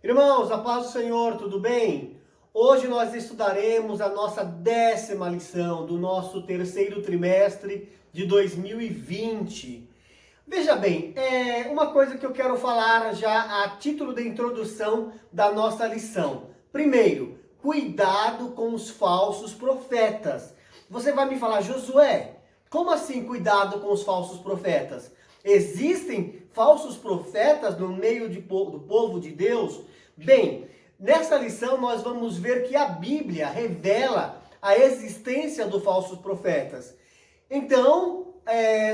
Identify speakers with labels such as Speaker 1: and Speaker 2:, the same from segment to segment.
Speaker 1: Irmãos, a paz do Senhor, tudo bem? Hoje nós estudaremos a nossa 10ª lição do nosso terceiro trimestre de 2020. Veja bem, uma coisa que eu quero falar já a título de introdução da nossa lição. Primeiro, cuidado com os falsos profetas. Você vai me falar, Josué, como assim cuidado com os falsos profetas? Existem falsos profetas no meio do povo de Deus? Bem, nessa lição nós vamos ver que a Bíblia revela a existência dos falsos profetas. Então,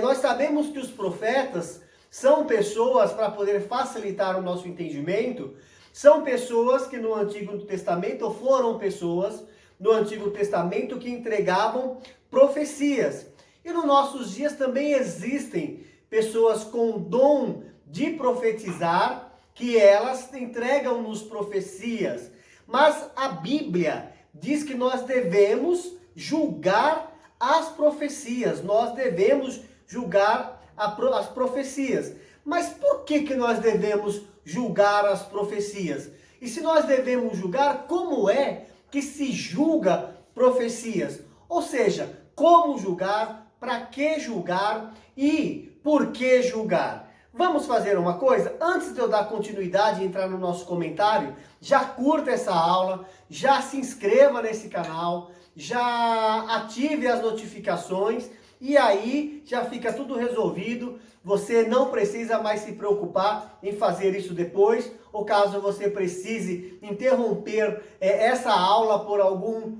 Speaker 1: nós sabemos que os profetas são pessoas, para poder facilitar o nosso entendimento, são pessoas que no Antigo Testamento, ou foram pessoas no Antigo Testamento que entregavam profecias. E nos nossos dias também existem pessoas com dom de profetizar, que elas entregam-nos profecias. Mas a Bíblia diz que nós devemos julgar as profecias. Nós devemos julgar as profecias. Mas por que nós devemos julgar as profecias? E se nós devemos julgar, como é que se julga profecias? Ou seja, como julgar, para que julgar e por que julgar? Vamos fazer uma coisa? Antes de eu dar continuidade e entrar no nosso comentário, já curta essa aula, já se inscreva nesse canal, já ative as notificações e aí já fica tudo resolvido. Você não precisa mais se preocupar em fazer isso depois, ou caso você precise interromper essa aula por algum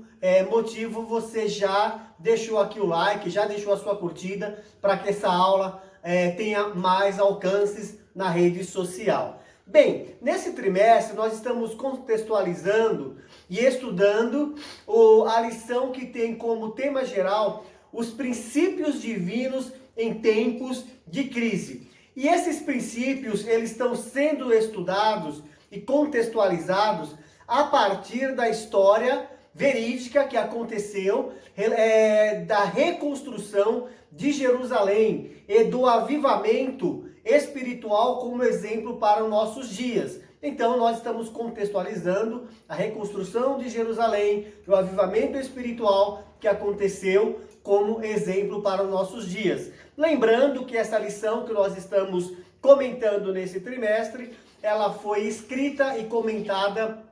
Speaker 1: motivo, você já deixou aqui o like, já deixou a sua curtida para que essa aula tenha mais alcances na rede social. Bem, nesse trimestre nós estamos contextualizando e estudando a lição que tem como tema geral os princípios divinos em tempos de crise. E esses princípios, eles estão sendo estudados e contextualizados a partir da história verídica que aconteceu da reconstrução de Jerusalém e do avivamento espiritual como exemplo para os nossos dias. Então nós estamos contextualizando a reconstrução de Jerusalém, o avivamento espiritual que aconteceu como exemplo para os nossos dias. Lembrando que essa lição que nós estamos comentando nesse trimestre, ela foi escrita e comentada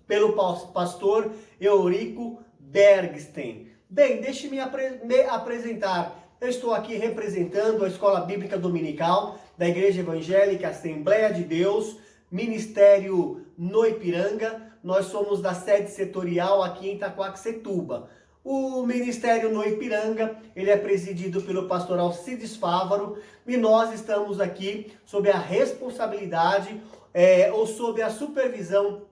Speaker 1: pelo pastor Eurico Bergsten. Bem, deixe-me me apresentar. Eu estou aqui representando a Escola Bíblica Dominical da Igreja Evangélica Assembleia de Deus, Ministério no Ipiranga. Nós somos da sede setorial aqui em Itaquaquecetuba. O Ministério no Ipiranga, ele é presidido pelo pastor Alcides Fávaro e nós estamos aqui sob a responsabilidade ou sob a supervisão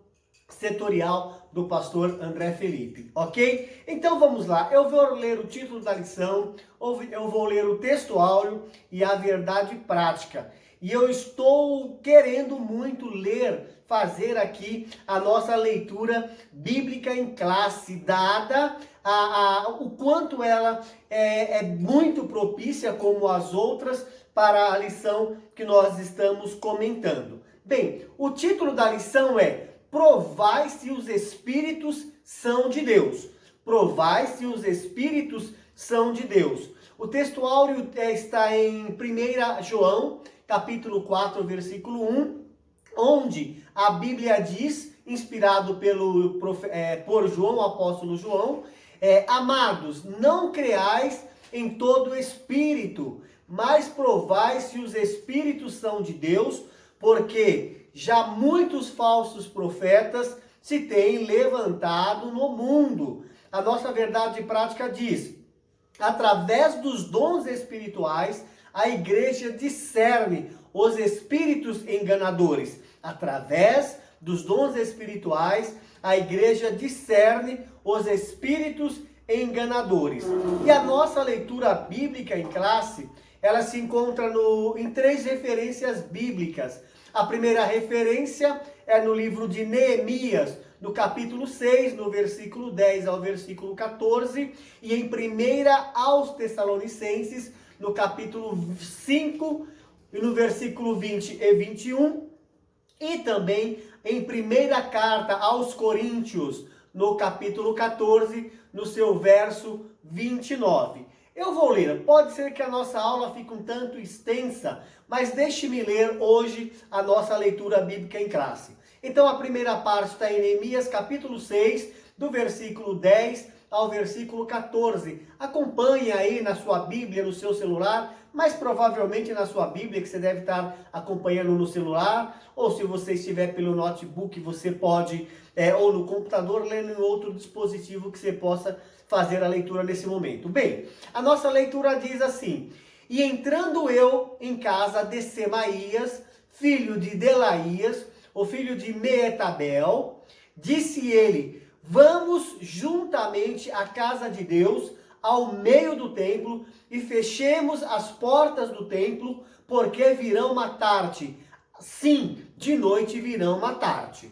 Speaker 1: setorial do pastor André Felipe, ok? Então vamos lá, eu vou ler o título da lição, eu vou ler o texto áureo e a verdade prática. E eu estou querendo muito fazer aqui a nossa leitura bíblica em classe, dada o quanto ela é muito propícia, como as outras, para a lição que nós estamos comentando. Bem, o título da lição é Provai se os Espíritos são de Deus. Provai se os Espíritos são de Deus. O texto áureo está em 1 João, capítulo 4, versículo 1, onde a Bíblia diz, inspirado por João, o apóstolo João, amados, não creais em todo espírito, mas provai se os Espíritos são de Deus, porque já muitos falsos profetas se têm levantado no mundo. A nossa verdade prática diz, através dos dons espirituais, a igreja discerne os espíritos enganadores. Através dos dons espirituais, a igreja discerne os espíritos enganadores. E a nossa leitura bíblica em classe, ela se encontra em 3 referências bíblicas. A primeira referência é no livro de Neemias, no capítulo 6, no versículo 10 ao versículo 14, e em 1 aos Tessalonicenses, no capítulo 5, no versículo 20 e 21, e também em primeira carta aos Coríntios, no capítulo 14, no seu verso 29. Eu vou ler, pode ser que a nossa aula fique um tanto extensa, mas deixe-me ler hoje a nossa leitura bíblica em classe. Então a primeira parte está em Neemias capítulo 6, do versículo 10 ao versículo 14. Acompanhe aí na sua Bíblia, no seu celular, mas provavelmente na sua Bíblia, que você deve estar acompanhando no celular, ou se você estiver pelo notebook, você pode, ou no computador, ler em outro dispositivo que você possa fazer a leitura nesse momento. Bem, a nossa leitura diz assim: E entrando eu em casa de Semaías, filho de Delaías, o filho de Meetabel, disse ele: Vamos juntamente à casa de Deus, ao meio do templo, e fechemos as portas do templo, porque virão matar-te. Sim, de noite virão matar-te.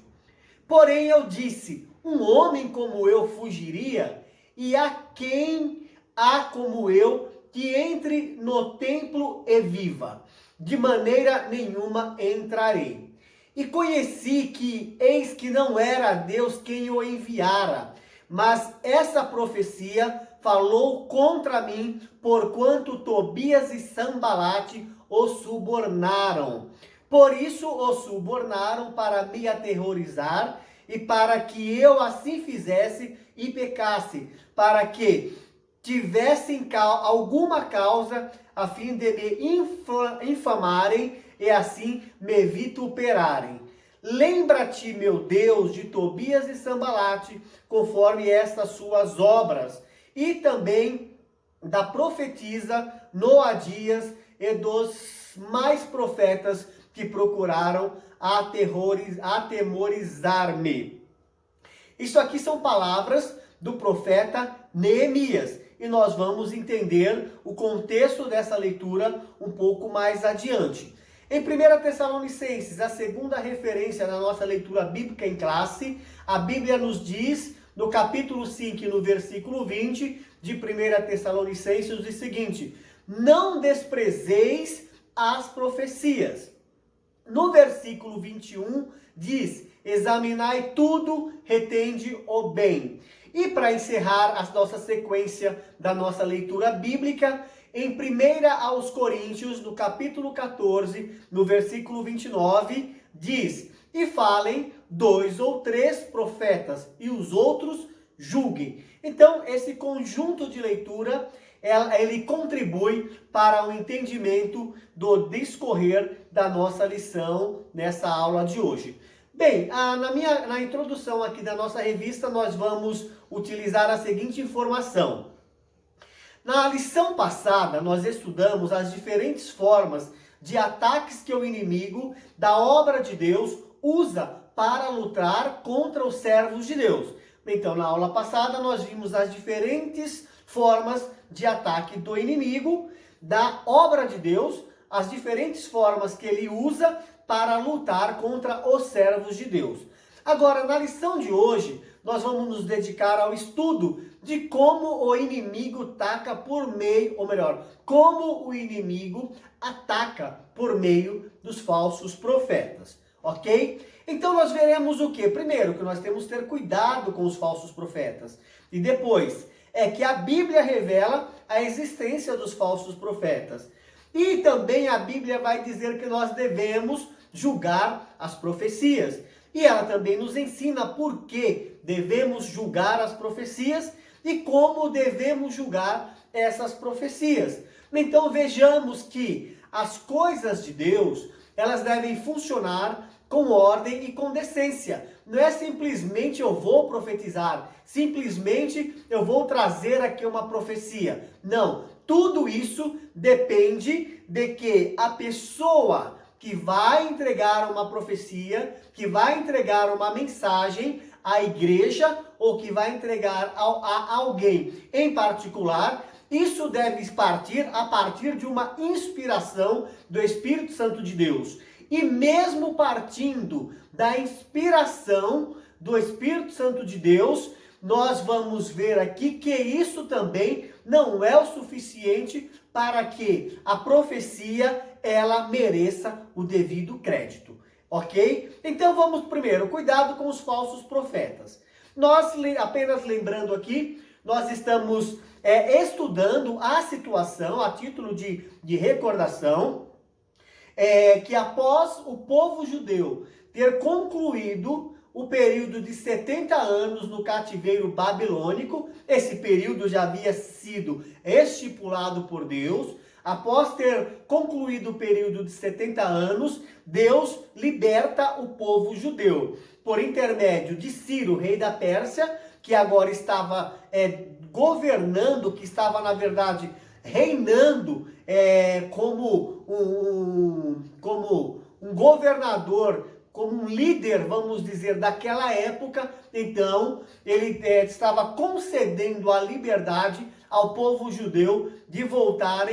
Speaker 1: Porém eu disse: Um homem como eu fugiria? E a quem há como eu que entre no templo e viva? De maneira nenhuma entrarei. E conheci que, eis que não era Deus quem o enviara, mas essa profecia falou contra mim, porquanto Tobias e Sambalate o subornaram. Por isso o subornaram para me aterrorizar, e para que eu assim fizesse e pecasse, para que tivessem alguma causa a fim de me infamarem e assim me vituperarem. Lembra-te, meu Deus, de Tobias e Sambalate, conforme estas suas obras, e também da profetisa Noadias e dos mais profetas que procuraram atemorizar-me. Isso aqui são palavras do profeta Neemias, e nós vamos entender o contexto dessa leitura um pouco mais adiante. Em 1 Tessalonicenses, a segunda referência na nossa leitura bíblica em classe, a Bíblia nos diz, no capítulo 5 e no versículo 20 de 1 Tessalonicenses, o seguinte: Não desprezeis as profecias. No versículo 21 diz: Examinai tudo, retende o bem. E para encerrar a nossa sequência da nossa leitura bíblica, em 1 aos Coríntios, no capítulo 14, no versículo 29, diz: E falem 2 ou 3 profetas, e os outros julguem. Então, esse conjunto de leitura, ele contribui para o entendimento do discorrer da nossa lição nessa aula de hoje. Bem, na introdução aqui da nossa revista, nós vamos utilizar a seguinte informação. Na lição passada, nós estudamos as diferentes formas de ataques que o inimigo da obra de Deus usa para lutar contra os servos de Deus. Então, na aula passada, nós vimos as diferentes formas de ataque do inimigo da obra de Deus, as diferentes formas que ele usa para lutar contra os servos de Deus. Agora, na lição de hoje, nós vamos nos dedicar ao estudo de como o inimigo ataca por meio, ou melhor, como o inimigo ataca por meio dos falsos profetas, ok? Então nós veremos o quê? Primeiro, que nós temos que ter cuidado com os falsos profetas. E depois, que a Bíblia revela a existência dos falsos profetas. E também a Bíblia vai dizer que nós devemos julgar as profecias. E ela também nos ensina por que devemos julgar as profecias e como devemos julgar essas profecias. Então vejamos que as coisas de Deus, elas devem funcionar com ordem e com decência. Não é simplesmente eu vou profetizar, simplesmente eu vou trazer aqui uma profecia. Não, tudo isso depende de que a pessoa que vai entregar uma profecia, que vai entregar uma mensagem à igreja ou que vai entregar a alguém em particular, isso deve partir a partir de uma inspiração do Espírito Santo de Deus. E mesmo partindo da inspiração do Espírito Santo de Deus, nós vamos ver aqui que isso também não é o suficiente para que a profecia ela mereça o devido crédito. ok? Então vamos primeiro, cuidado com os falsos profetas. Nós, apenas lembrando aqui, nós estamos estudando a situação, a título de recordação, que após o povo judeu ter concluído o período de 70 anos no cativeiro babilônico, esse período já havia sido estipulado por Deus. Após ter concluído o período de 70 anos, Deus liberta o povo judeu, por intermédio de Ciro, rei da Pérsia, que agora estava governando, que estava, na verdade, reinando como um governador, como um líder, vamos dizer, daquela época. Então, ele estava concedendo a liberdade ao povo judeu de voltar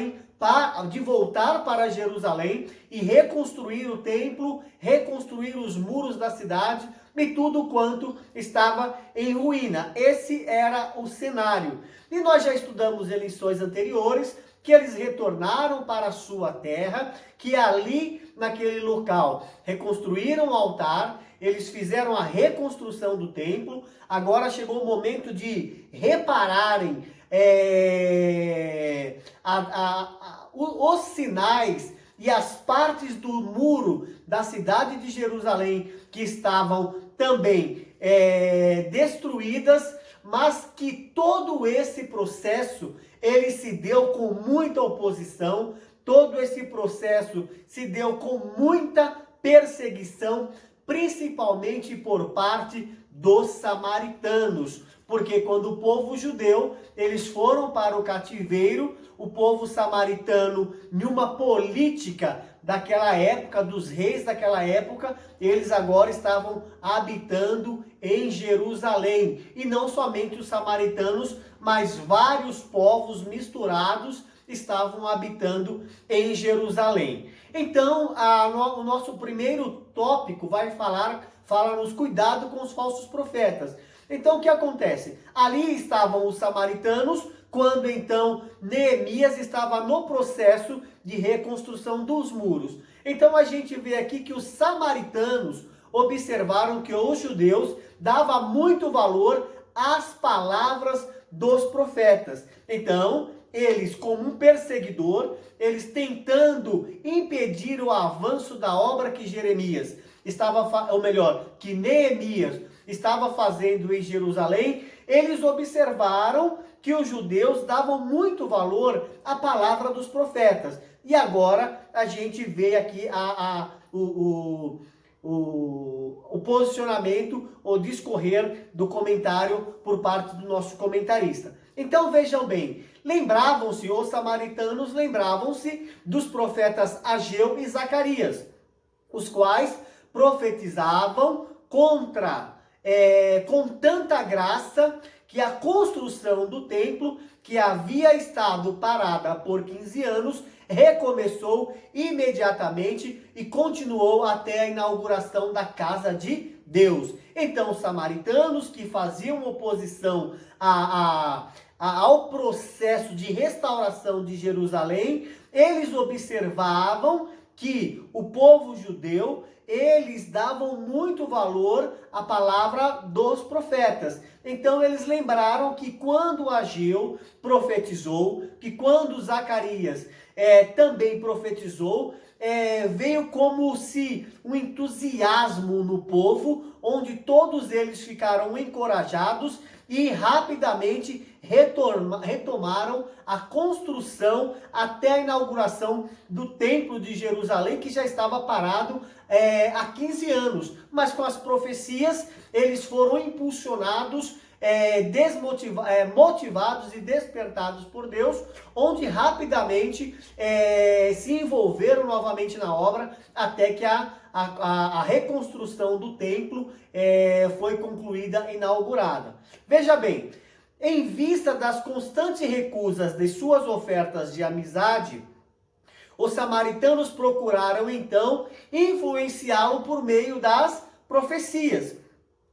Speaker 1: para Jerusalém e reconstruir o templo, reconstruir os muros da cidade e tudo quanto estava em ruína. Esse era o cenário. E nós já estudamos em lições anteriores que eles retornaram para a sua terra, que ali, naquele local, reconstruíram o altar, eles fizeram a reconstrução do templo. Agora chegou o momento de repararem os sinais e as partes do muro da cidade de Jerusalém que estavam também destruídas, mas que todo esse processo ele se deu com muita oposição, todo esse processo se deu com muita perseguição, principalmente por parte dos samaritanos. Porque quando o povo judeu, eles foram para o cativeiro, o povo samaritano, numa política daquela época, dos reis daquela época, eles agora estavam habitando em Jerusalém. E não somente os samaritanos, mas vários povos misturados estavam habitando em Jerusalém. Então, o nosso primeiro tópico fala-nos cuidado com os falsos profetas. Então, o que acontece? Ali estavam os samaritanos, quando então Neemias estava no processo de reconstrução dos muros. Então, a gente vê aqui que os samaritanos observaram que os judeus davam muito valor às palavras dos profetas. Então, eles, como um perseguidor, eles tentando impedir o avanço da obra que Jeremias estava, ou melhor, que Neemias estava fazendo em Jerusalém, eles observaram que os judeus davam muito valor à palavra dos profetas. E agora a gente vê aqui o posicionamento, o discorrer do comentário por parte do nosso comentarista. Então vejam bem, os samaritanos lembravam-se dos profetas Ageu e Zacarias, os quais profetizavam com tanta graça que a construção do templo, que havia estado parada por 15 anos, recomeçou imediatamente e continuou até a inauguração da casa de Deus. Então, os samaritanos que faziam oposição ao processo de restauração de Jerusalém, eles observavam que o povo judeu, eles davam muito valor à palavra dos profetas. Então eles lembraram que quando Ageu profetizou, que quando Zacarias também profetizou, veio como se um entusiasmo no povo, onde todos eles ficaram encorajados e rapidamente retomaram a construção até a inauguração do Templo de Jerusalém, que já estava parado há 15 anos. Mas com as profecias, eles foram impulsionados, motivados e despertados por Deus, onde rapidamente se envolveram novamente na obra, até que a reconstrução do templo foi concluída, inaugurada. Veja bem, em vista das constantes recusas de suas ofertas de amizade, os samaritanos procuraram então influenciá-lo por meio das profecias.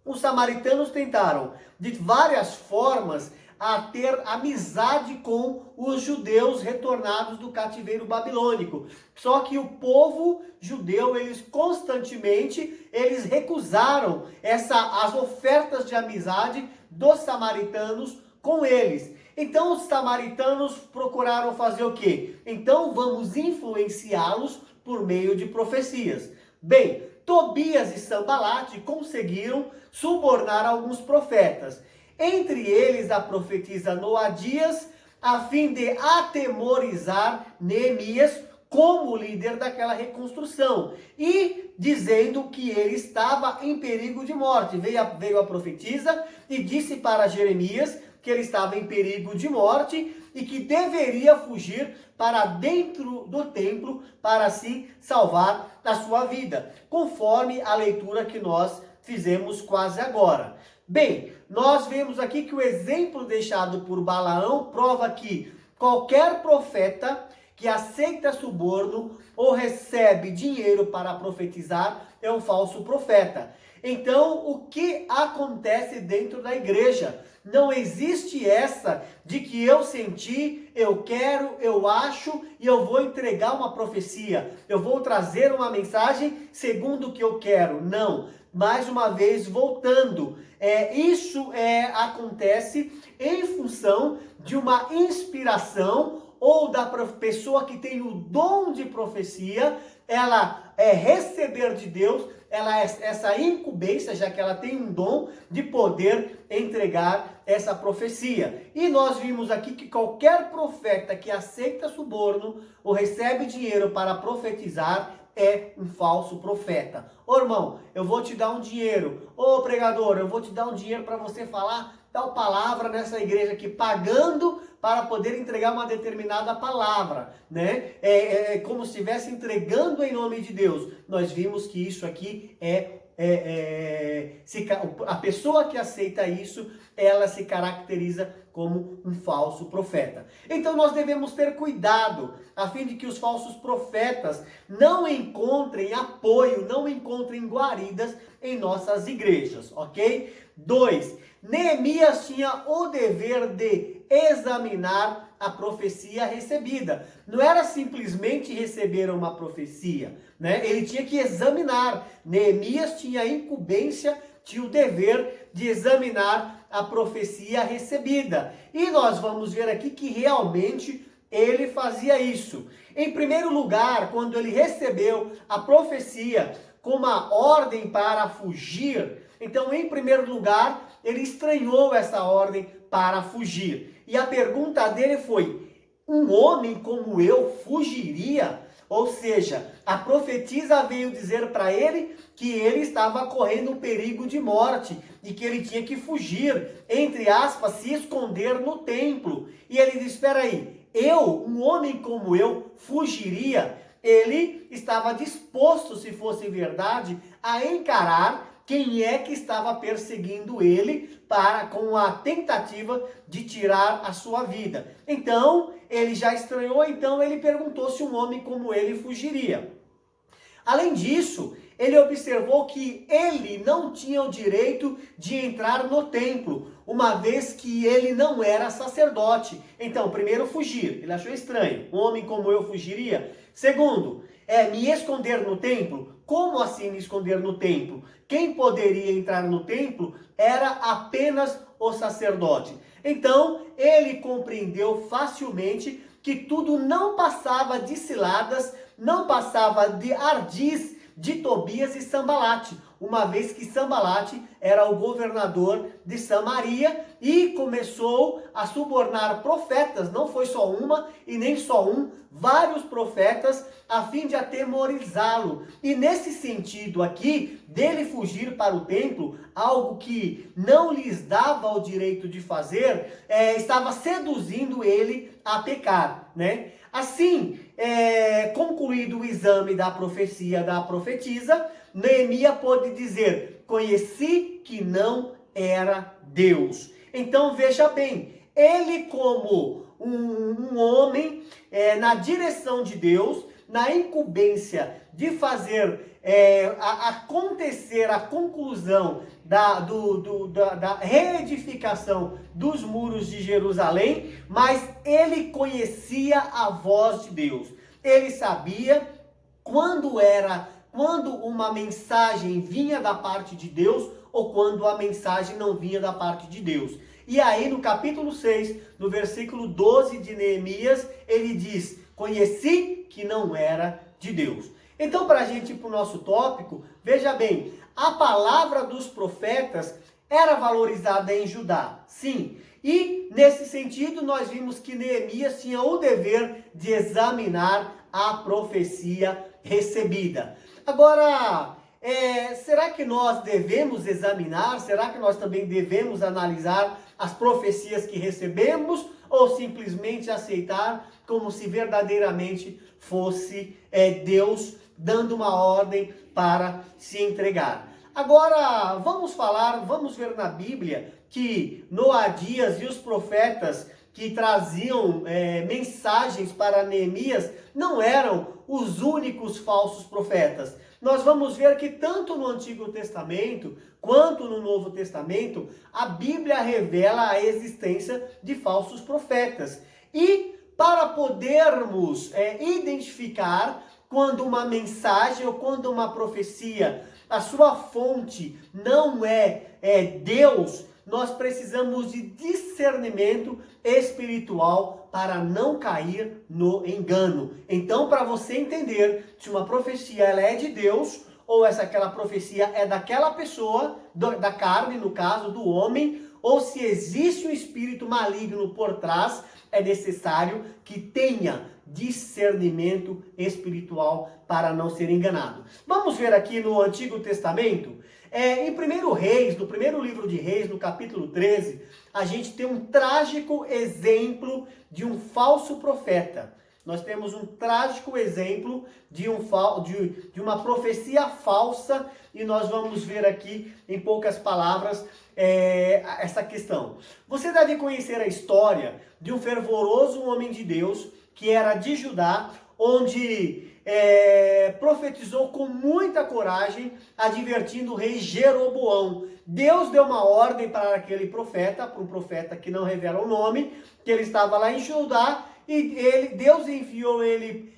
Speaker 1: Os samaritanos tentaram de várias formas a ter amizade com os judeus retornados do cativeiro babilônico. Só que o povo judeu, eles constantemente, eles recusaram as ofertas de amizade dos samaritanos com eles. Então os samaritanos procuraram fazer o quê? Então vamos influenciá-los por meio de profecias. Bem, Tobias e Sambalate conseguiram subornar alguns profetas. Entre eles a profetisa Noadias, a fim de atemorizar Neemias como líder daquela reconstrução. E dizendo que ele estava em perigo de morte. Veio a profetisa e disse para Jeremias que ele estava em perigo de morte e que deveria fugir para dentro do templo para assim salvar a sua vida, conforme a leitura que nós fizemos quase agora. Bem, nós vemos aqui que o exemplo deixado por Balaão prova que qualquer profeta que aceita suborno ou recebe dinheiro para profetizar é um falso profeta. Então, o que acontece dentro da igreja? Não existe essa de que eu senti, eu quero, eu acho e eu vou entregar uma profecia. Eu vou trazer uma mensagem segundo o que eu quero. Não. Mais uma vez, voltando. Isso acontece em função de uma inspiração ou da pessoa que tem o dom de profecia, ela receber de Deus, essa incumbência, já que ela tem um dom de poder entregar essa profecia. E nós vimos aqui que qualquer profeta que aceita suborno ou recebe dinheiro para profetizar é um falso profeta. Ô irmão, eu vou te dar um dinheiro. Ô pregador, eu vou te dar um dinheiro para você falar tal palavra nessa igreja aqui, pagando para poder entregar uma determinada palavra, né? É como se estivesse entregando em nome de Deus. Nós vimos que isso aqui a pessoa que aceita isso, ela se caracteriza como um falso profeta. Então nós devemos ter cuidado, a fim de que os falsos profetas não encontrem apoio, não encontrem guaridas em nossas igrejas, ok? 2. Neemias tinha o dever de examinar a profecia recebida. Não era simplesmente receber uma profecia, né? Ele tinha que examinar. Neemias tinha a incumbência, tinha o dever de examinar a profecia recebida. E nós vamos ver aqui que realmente ele fazia isso. Em primeiro lugar, quando ele recebeu a profecia com uma ordem para fugir, então, em primeiro lugar, ele estranhou essa ordem para fugir. E a pergunta dele foi: um homem como eu fugiria? Ou seja, a profetisa veio dizer para ele que ele estava correndo um perigo de morte e que ele tinha que fugir, entre aspas, se esconder no templo. E ele disse: espera aí, um homem como eu, fugiria? Ele estava disposto, se fosse verdade, a encarar quem é que estava perseguindo ele com a tentativa de tirar a sua vida. Então, ele já estranhou, então ele perguntou se um homem como ele fugiria. Além disso, ele observou que ele não tinha o direito de entrar no templo, uma vez que ele não era sacerdote. Então, primeiro, fugir. Ele achou estranho. Um homem como eu fugiria? Segundo, me esconder no templo? Como assim me esconder no templo? Quem poderia entrar no templo era apenas o sacerdote. Então, ele compreendeu facilmente que tudo não passava de ciladas, não passava de ardis de Tobias e Sambalate, uma vez que Sambalate era o governador de Samaria e começou a subornar profetas, não foi só uma e nem só um, vários profetas, a fim de atemorizá-lo. E nesse sentido aqui, dele fugir para o templo, algo que não lhes dava o direito de fazer, estava seduzindo ele a pecar, né? Assim, concluído o exame da profecia da profetisa, Neemias pôde dizer: conheci que não era Deus. Então veja bem, ele como um homem na direção de Deus, na incumbência de fazer acontecer a conclusão da reedificação dos muros de Jerusalém, mas ele conhecia a voz de Deus. Ele sabia quando uma mensagem vinha da parte de Deus ou quando a mensagem não vinha da parte de Deus. E aí no capítulo 6, no versículo 12 de Neemias, ele diz: conheci que não era de Deus. Então, para a gente ir para o nosso tópico, veja bem, a palavra dos profetas era valorizada em Judá, sim. E, nesse sentido, nós vimos que Neemias tinha o dever de examinar a profecia recebida. Agora, será que nós devemos examinar? Será que nós também devemos analisar as profecias que recebemos? Ou simplesmente aceitar como se verdadeiramente fosse Deus dando uma ordem para se entregar? Agora, vamos ver na Bíblia que Noadias e os profetas que traziam mensagens para Neemias não eram os únicos falsos profetas. Nós vamos ver que tanto no Antigo Testamento quanto no Novo Testamento, a Bíblia revela a existência de falsos profetas. E para podermos identificar quando uma mensagem ou quando uma profecia, a sua fonte não é Deus, nós precisamos de discernimento espiritual para não cair no engano. Então, para você entender se uma profecia ela é de Deus ou se aquela profecia é daquela pessoa, da carne, no caso, do homem, ou se existe um espírito maligno por trás, é necessário que tenha discernimento espiritual para não ser enganado. Vamos ver aqui no Antigo Testamento. Em 1 Reis, no primeiro livro de Reis, no capítulo 13, a gente tem um trágico exemplo de um falso profeta. Nós temos um trágico exemplo de uma profecia falsa e nós vamos ver aqui, em poucas palavras, essa questão. Você deve conhecer a história de um fervoroso homem de Deus que era de Judá, onde profetizou com muita coragem, advertindo o rei Jeroboão. Deus deu uma ordem para aquele profeta, para um profeta que não revela o nome, que ele estava lá em Judá, e Deus enviou ele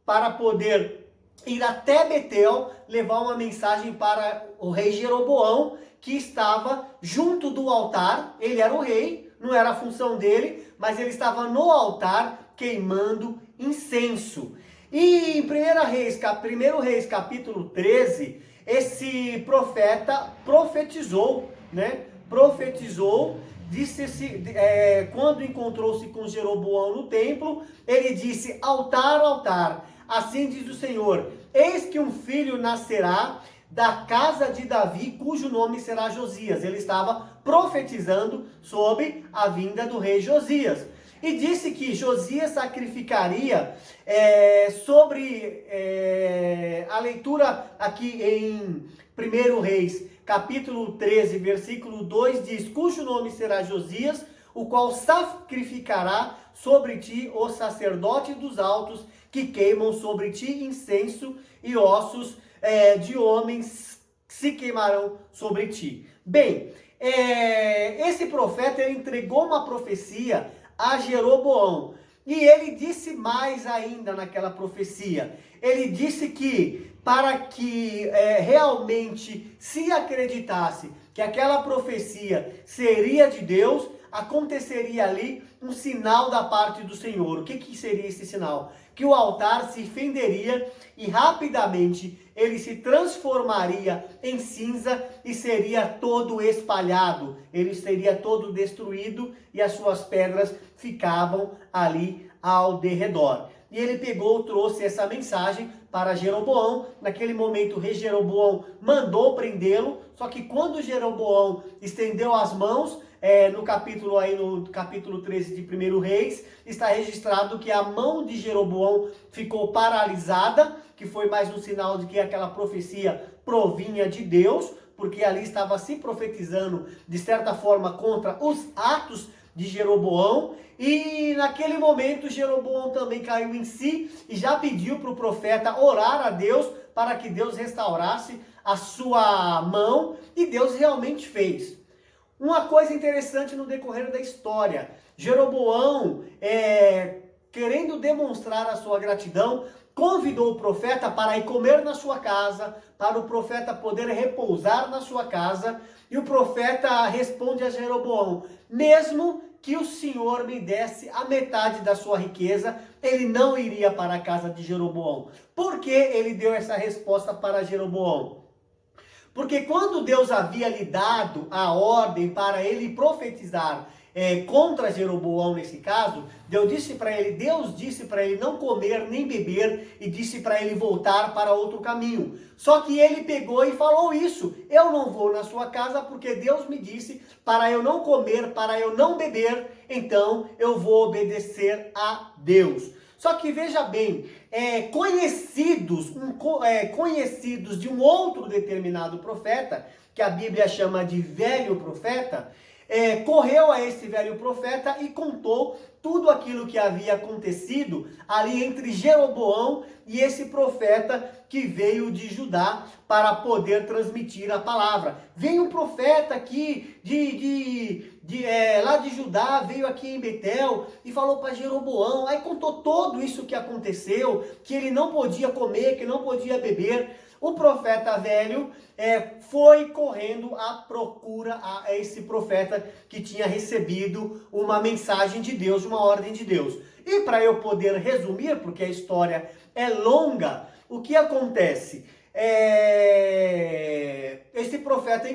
Speaker 1: para poder ir até Betel, levar uma mensagem para o rei Jeroboão, que estava junto do altar. Ele era o rei, não era a função dele, mas ele estava no altar queimando incenso. E em 1 Reis capítulo 13, esse profeta profetizou, quando encontrou-se com Jeroboão no templo, ele disse: altar, altar, assim diz o Senhor, eis que um filho nascerá da casa de Davi, cujo nome será Josias. Ele estava profetizando sobre a vinda do rei Josias. E disse que Josias sacrificaria, sobre a leitura aqui em 1 Reis, capítulo 13, versículo 2, diz: cujo nome será Josias, o qual sacrificará sobre ti o sacerdote dos altos, que queimam sobre ti incenso, e ossos de homens se queimarão sobre ti. Bem, esse profeta ele entregou uma profecia a Jeroboão. E ele disse mais ainda naquela profecia. Ele disse que para que realmente se acreditasse que aquela profecia seria de Deus, aconteceria ali um sinal da parte do Senhor. O que seria esse sinal? Que o altar se fenderia e rapidamente ele se transformaria em cinza e seria todo espalhado. Ele seria todo destruído e as suas pedras ficavam ali ao derredor. E ele trouxe essa mensagem para Jeroboão. Naquele momento, o rei Jeroboão mandou prendê-lo. Só que quando Jeroboão estendeu as mãos, no capítulo 13 de 1 Reis, está registrado que a mão de Jeroboão ficou paralisada, que foi mais um sinal de que aquela profecia provinha de Deus, porque ali estava se profetizando, de certa forma, contra os atos de Jeroboão, e naquele momento Jeroboão também caiu em si e já pediu para o profeta orar a Deus para que Deus restaurasse a sua mão, e Deus realmente fez. Uma coisa interessante no decorrer da história, Jeroboão, querendo demonstrar a sua gratidão, convidou o profeta para ir comer na sua casa, para o profeta poder repousar na sua casa, e o profeta responde a Jeroboão: mesmo que o Senhor me desse a metade da sua riqueza, ele não iria para a casa de Jeroboão. Por que ele deu essa resposta para Jeroboão? Porque quando Deus havia lhe dado a ordem para ele profetizar contra Jeroboão nesse caso, Deus disse para ele não comer nem beber, e disse para ele voltar para outro caminho. Só que ele pegou e falou isso: eu não vou na sua casa porque Deus me disse para eu não comer, para eu não beber, então eu vou obedecer a Deus. Só que veja bem, conhecidos de um outro determinado profeta, que a Bíblia chama de velho profeta, correu a esse velho profeta e contou tudo aquilo que havia acontecido ali entre Jeroboão e esse profeta que veio de Judá para poder transmitir a palavra. Veio um profeta aqui lá de Judá, veio aqui em Betel e falou para Jeroboão, aí contou tudo isso que aconteceu, que ele não podia comer, que não podia beber. O profeta velho foi correndo à procura a esse profeta que tinha recebido uma mensagem de Deus, uma ordem de Deus. E para eu poder resumir, porque a história é longa, o que acontece? Esse profeta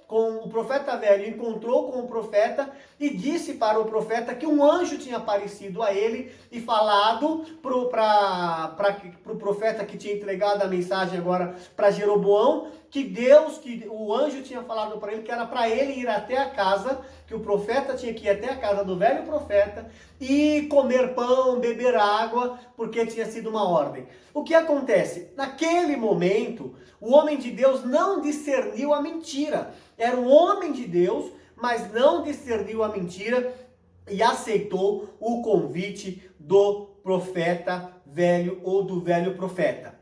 Speaker 1: o profeta velho encontrou com o profeta e disse para o profeta que um anjo tinha aparecido a ele e falado para o profeta que tinha entregado a mensagem agora para Jeroboão, que o anjo tinha falado para ele que era para ele ir até a casa, que o profeta tinha que ir até a casa do velho profeta e comer pão, beber água, porque tinha sido uma ordem. O que acontece? Naquele momento, o homem de Deus não discerniu a mentira. Era um homem de Deus, mas não discerniu a mentira e aceitou o convite do profeta velho ou do velho profeta.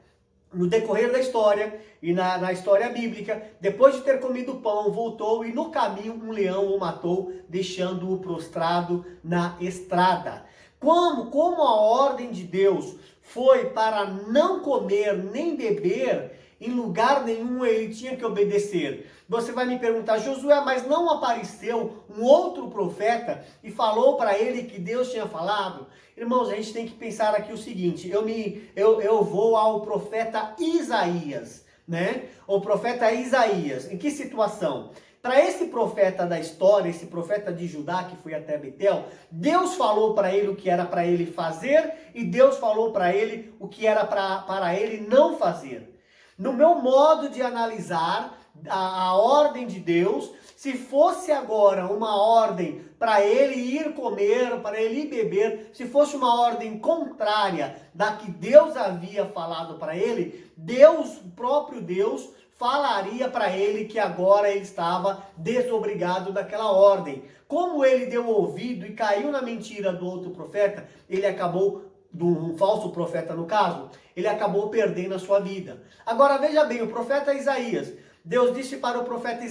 Speaker 1: No decorrer da história e na história bíblica, depois de ter comido pão, voltou e no caminho um leão o matou, deixando-o prostrado na estrada. Como a ordem de Deus foi para não comer nem beber, em lugar nenhum ele tinha que obedecer. Você vai me perguntar: Josué, mas não apareceu um outro profeta e falou para ele que Deus tinha falado? Irmãos, a gente tem que pensar aqui o seguinte: eu vou ao profeta Isaías, né? O profeta Isaías, em que situação? Para esse profeta da história, esse profeta de Judá que foi até Betel, Deus falou para ele o que era para ele fazer e Deus falou para ele o que era para ele não fazer. No meu modo de analisar a ordem de Deus, se fosse agora uma ordem para ele ir comer, para ele ir beber, se fosse uma ordem contrária da que Deus havia falado para ele, o próprio Deus, falaria para ele que agora ele estava desobrigado daquela ordem. Como ele deu ouvido e caiu na mentira do outro profeta, ele acabou, do falso profeta no caso, ele acabou perdendo a sua vida. Agora veja bem, o profeta Isaías, Deus disse para o profeta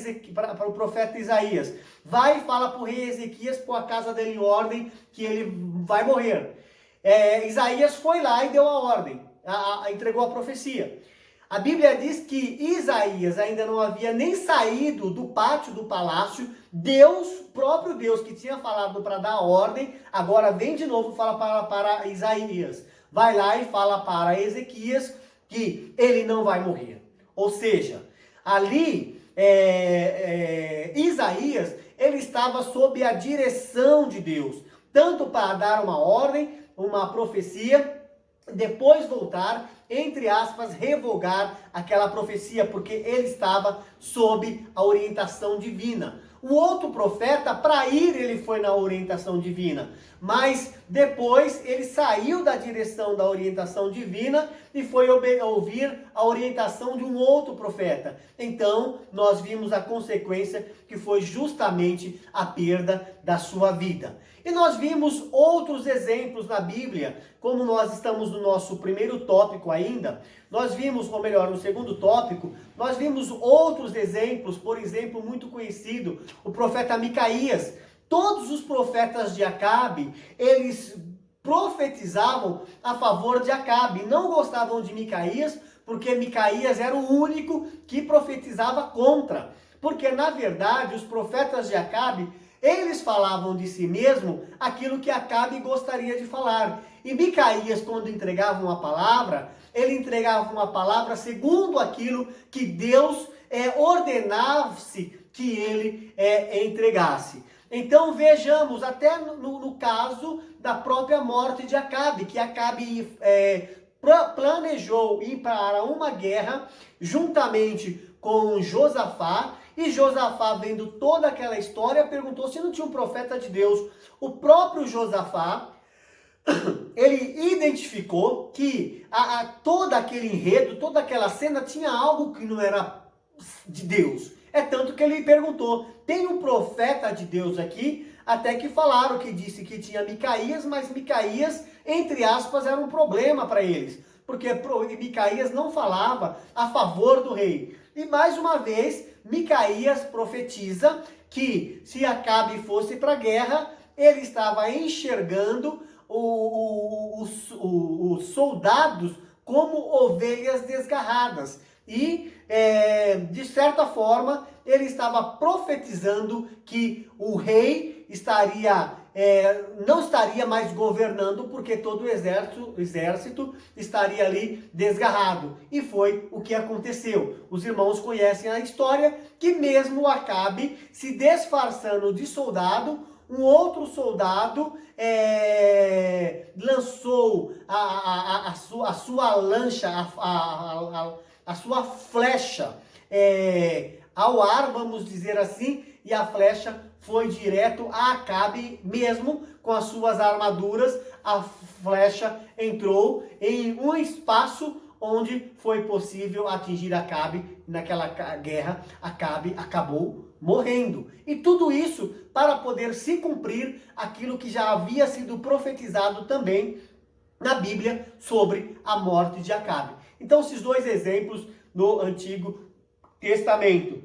Speaker 1: Isaías: vai e fala para o rei Ezequias, pôr a casa dele em ordem, que ele vai morrer. Isaías foi lá e deu a ordem, entregou a profecia. A Bíblia diz que Isaías ainda não havia nem saído do pátio do palácio. Próprio Deus que tinha falado para dar ordem, agora vem de novo e fala para Isaías: vai lá e fala para Ezequias que ele não vai morrer. Ou seja, ali Isaías, ele estava sob a direção de Deus, tanto para dar uma ordem, uma profecia, depois voltar, entre aspas, revogar aquela profecia, porque ele estava sob a orientação divina. O outro profeta, para ir, ele foi na orientação divina, mas depois ele saiu da direção da orientação divina e foi ouvir a orientação de um outro profeta. Então, nós vimos a consequência, que foi justamente a perda da sua vida. E nós vimos outros exemplos na Bíblia, como nós estamos no nosso primeiro tópico ainda, nós vimos, ou melhor, no segundo tópico, nós vimos outros exemplos, por exemplo, muito conhecido, o profeta Micaías. Todos os profetas de Acabe, eles profetizavam a favor de Acabe, não gostavam de Micaías, porque Micaías era o único que profetizava contra. Porque, na verdade, os profetas de Acabe, eles falavam de si mesmo aquilo que Acabe gostaria de falar. E Micaías, quando entregava uma palavra, ele entregava uma palavra segundo aquilo que Deus ordenasse que ele entregasse. Então vejamos, até no caso da própria morte de Acabe, que Acabe planejou ir para uma guerra juntamente com Josafá, e Josafá, vendo toda aquela história, perguntou se não tinha um profeta de Deus. O próprio Josafá, ele identificou que todo aquele enredo, toda aquela cena tinha algo que não era de Deus. É tanto que ele perguntou, tem um profeta de Deus aqui? Até que falaram que disse que tinha Micaías, mas Micaías, entre aspas, era um problema para eles. Porque Micaías não falava a favor do rei. E mais uma vez, Micaías profetiza que se Acabe fosse para a guerra, ele estava enxergando os soldados como ovelhas desgarradas. E, de certa forma, ele estava profetizando que o rei não estaria mais governando, porque todo o exército estaria ali desgarrado. E foi o que aconteceu. Os irmãos conhecem a história, que mesmo Acabe se disfarçando de soldado, um outro soldado lançou a sua lancha, a sua flecha ao ar, vamos dizer assim, e a flecha foi direto a Acabe, mesmo com as suas armaduras. A flecha entrou em um espaço onde foi possível atingir Acabe. Naquela guerra, Acabe acabou morrendo. E tudo isso para poder se cumprir aquilo que já havia sido profetizado também na Bíblia sobre a morte de Acabe. Então, esses dois exemplos no Antigo Testamento.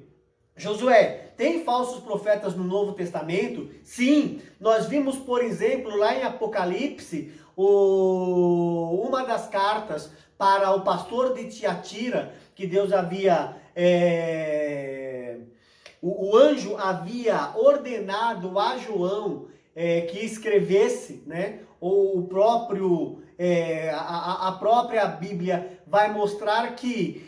Speaker 1: Josué, tem falsos profetas no Novo Testamento? Sim, nós vimos, por exemplo, lá em Apocalipse, uma das cartas para o pastor de Tiatira, que Deus havia... O anjo havia ordenado a João que escrevesse, né? Ou a própria Bíblia vai mostrar que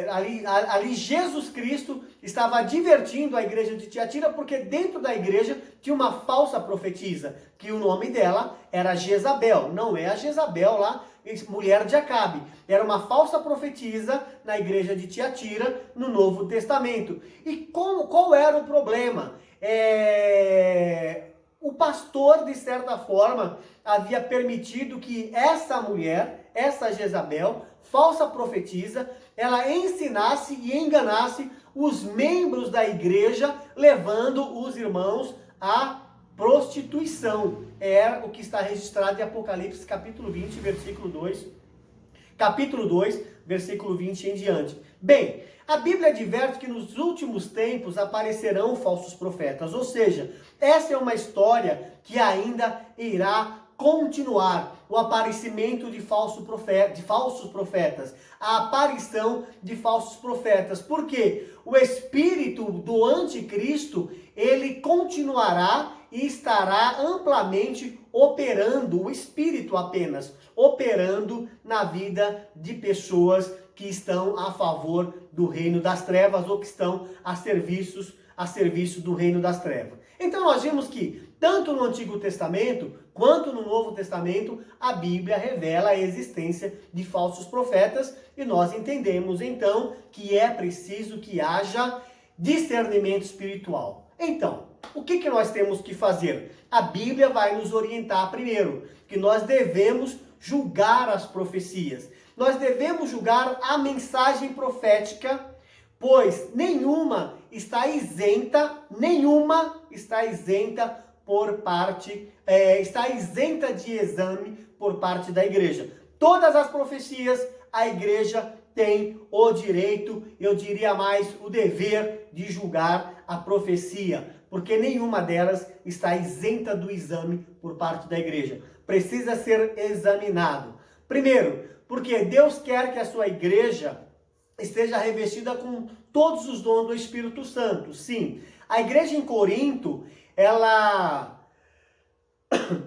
Speaker 1: ali Jesus Cristo estava advertindo a igreja de Tiatira, porque dentro da igreja tinha uma falsa profetisa, que o nome dela era Jezabel. Não é a Jezabel lá, mulher de Acabe. Era uma falsa profetisa na igreja de Tiatira, no Novo Testamento. E qual era o problema? O pastor, de certa forma, havia permitido que essa mulher, essa Jezabel, falsa profetisa, ela ensinasse e enganasse os membros da igreja, levando os irmãos à prostituição. É o que está registrado em Apocalipse capítulo 20, versículo 2. Capítulo 2, versículo 20 em diante. Bem, a Bíblia adverte que nos últimos tempos aparecerão falsos profetas, ou seja, essa é uma história que ainda irá continuar, o aparecimento de falsos profetas, a aparição de falsos profetas, porque o espírito do anticristo, ele continuará e estará amplamente operando, o espírito apenas, operando na vida de pessoas que estão a favor do reino das trevas ou que estão a serviço do reino das trevas. Então nós vimos que tanto no Antigo Testamento quanto no Novo Testamento a Bíblia revela a existência de falsos profetas e nós entendemos então que é preciso que haja discernimento espiritual. Então, o que nós temos que fazer? A Bíblia vai nos orientar primeiro, que nós devemos julgar as profecias. Nós devemos julgar a mensagem profética, pois nenhuma está isenta está isenta de exame por parte da igreja. Todas as profecias, a igreja tem o direito, eu diria mais, o dever de julgar a profecia, porque nenhuma delas está isenta do exame por parte da igreja. Precisa ser examinado. Primeiro, porque Deus quer que a sua igreja esteja revestida com todos os dons do Espírito Santo. Sim, a igreja em Corinto, ela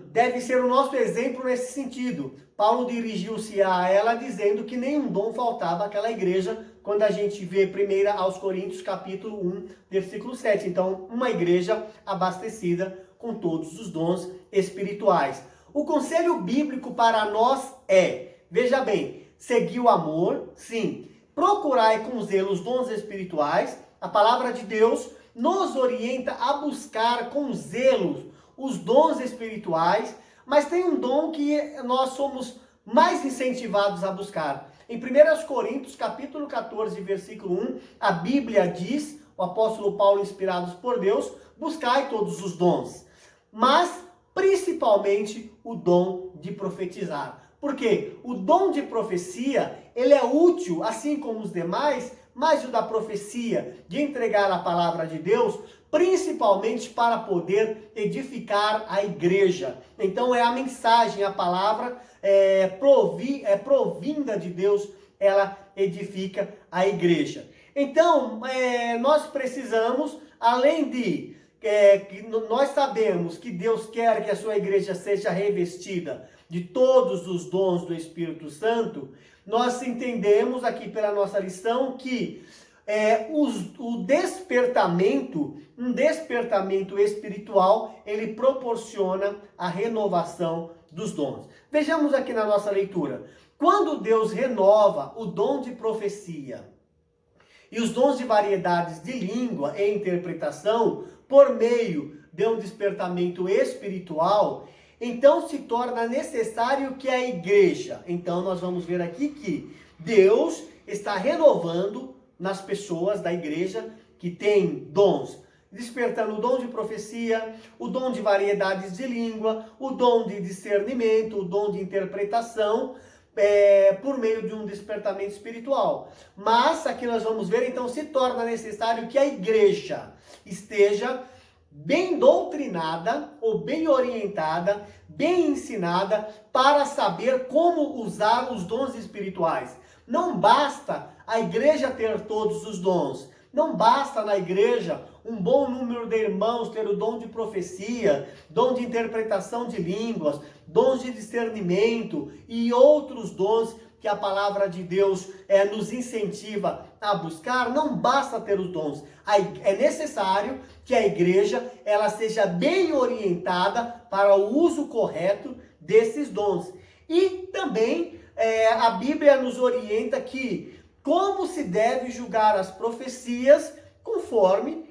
Speaker 1: deve ser o nosso exemplo nesse sentido. Paulo dirigiu-se a ela dizendo que nenhum dom faltava àquela igreja, quando a gente vê 1 aos Coríntios, capítulo 1, versículo 7. Então, uma igreja abastecida com todos os dons espirituais. O conselho bíblico para nós é, veja bem, seguir o amor, sim, procurai com zelo os dons espirituais. A palavra de Deus nos orienta a buscar com zelo os dons espirituais, mas tem um dom que nós somos mais incentivados a buscar. Em 1 Coríntios, capítulo 14, versículo 1, a Bíblia diz, o apóstolo Paulo, inspirados por Deus, buscai todos os dons, mas principalmente o dom de profetizar. Porque o dom de profecia, ele é útil, assim como os demais, mas o da profecia, de entregar a palavra de Deus, principalmente para poder edificar a igreja. Então é a mensagem, a palavra provinda de Deus, ela edifica a igreja. Então, nós precisamos, além de que nós sabemos que Deus quer que a sua igreja seja revestida de todos os dons do Espírito Santo, nós entendemos aqui pela nossa lição que um despertamento espiritual, ele proporciona a renovação dos dons. Vejamos aqui na nossa leitura. Quando Deus renova o dom de profecia e os dons de variedades de língua e interpretação por meio de um despertamento espiritual, então se torna necessário que a igreja, então nós vamos ver aqui que Deus está renovando nas pessoas da igreja que tem dons, despertando o dom de profecia, o dom de variedades de língua, o dom de discernimento, o dom de interpretação, por meio de um despertamento espiritual. Mas aqui nós vamos ver, então se torna necessário que a igreja esteja bem doutrinada ou bem orientada, bem ensinada para saber como usar os dons espirituais. Não basta a igreja ter todos os dons. Não basta na igreja um bom número de irmãos ter o dom de profecia, dom de interpretação de línguas, dons de discernimento e outros dons que a palavra de Deus nos incentiva a buscar. Não basta ter os dons. É necessário que a igreja ela seja bem orientada para o uso correto desses dons. E também a Bíblia nos orienta que como se deve julgar as profecias conforme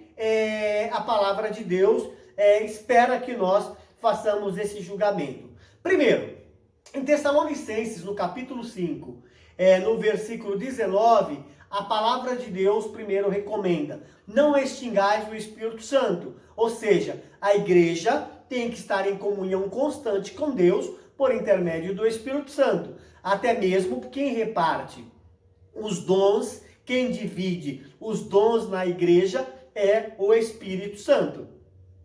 Speaker 1: a palavra de Deus espera que nós façamos esse julgamento. Primeiro, em Tessalonicenses, no capítulo 5, no versículo 19, a palavra de Deus primeiro recomenda: não extingais o Espírito Santo. Ou seja, a igreja tem que estar em comunhão constante com Deus por intermédio do Espírito Santo. Até mesmo quem reparte os dons, quem divide os dons na igreja é o Espírito Santo.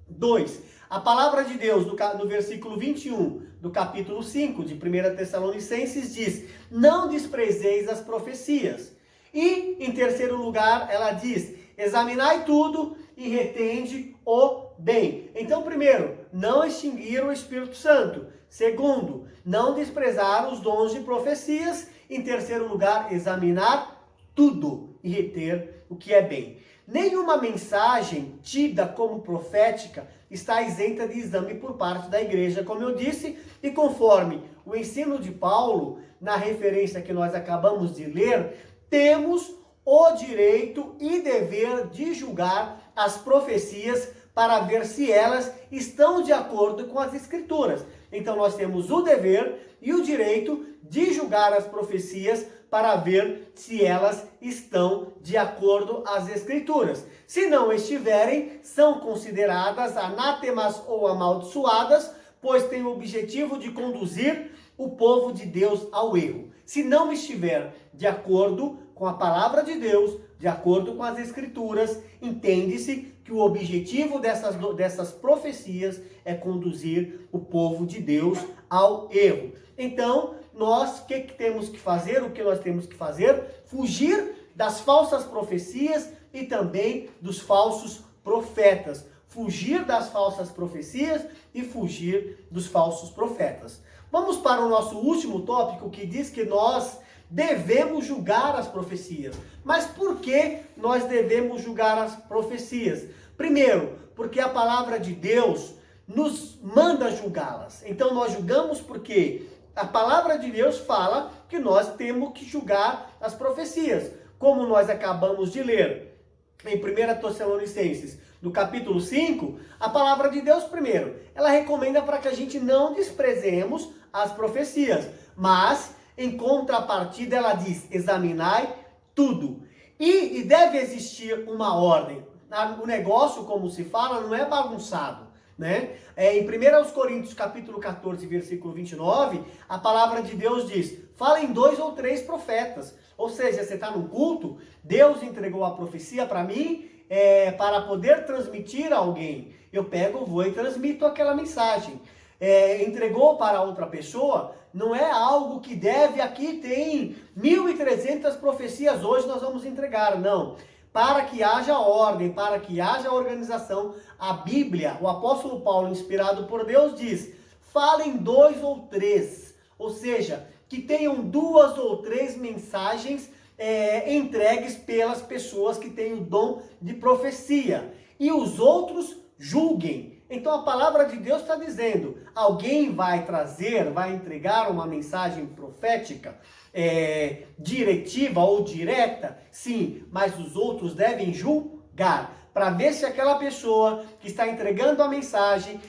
Speaker 1: 2. A palavra de Deus, no versículo 21 do capítulo 5 de 1 Tessalonicenses, diz: não desprezeis as profecias. E, em terceiro lugar, ela diz: examinai tudo e retende o bem. Então, primeiro, não extinguir o Espírito Santo. Segundo, não desprezar os dons de profecias. Em terceiro lugar, examinar tudo e reter o que é bem. Nenhuma mensagem tida como profética está isenta de exame por parte da igreja, como eu disse, e conforme o ensino de Paulo, na referência que nós acabamos de ler, temos o direito e dever de julgar as profecias para ver se elas estão de acordo com as Escrituras. Então nós temos o dever e o direito de julgar as profecias para ver se elas estão de acordo às Escrituras. Se não estiverem, são consideradas anátemas ou amaldiçoadas, pois têm o objetivo de conduzir o povo de Deus ao erro. Se não estiver de acordo com a palavra de Deus, de acordo com as Escrituras, entende-se que o objetivo dessas profecias é conduzir o povo de Deus ao erro. Então, nós, o que temos que fazer? O que nós temos que fazer? Fugir das falsas profecias e também dos falsos profetas. Fugir das falsas profecias e fugir dos falsos profetas. Vamos para o nosso último tópico, que diz que nós devemos julgar as profecias. Mas por que nós devemos julgar as profecias? Primeiro, porque a palavra de Deus nos manda julgá-las. Então nós julgamos porque a palavra de Deus fala que nós temos que julgar as profecias. Como nós acabamos de ler em 1 Tessalonicenses, no capítulo 5, a palavra de Deus, primeiro, ela recomenda para que a gente não desprezemos as profecias, mas em contrapartida ela diz: examinai tudo. E deve existir uma ordem. O negócio, como se fala, não é bagunçado, né? Em 1 Coríntios capítulo 14, versículo 29, a palavra de Deus diz: fala em 2 ou 3 profetas. Ou seja, você está num culto, Deus entregou a profecia para mim, para poder transmitir a alguém. Eu pego, vou e transmito aquela mensagem. Entregou para outra pessoa, não é algo que deve, aqui tem 1.300 profecias, hoje nós vamos entregar, não. Para que haja ordem, para que haja organização, a Bíblia, o apóstolo Paulo, inspirado por Deus, diz: falem 2 ou 3, ou seja, que tenham 2 ou 3 mensagens entregues pelas pessoas que têm o dom de profecia, e os outros julguem. Então a palavra de Deus está dizendo: alguém vai trazer, vai entregar uma mensagem profética, diretiva ou direta, sim, mas os outros devem julgar, para ver se aquela pessoa que está entregando a mensagem,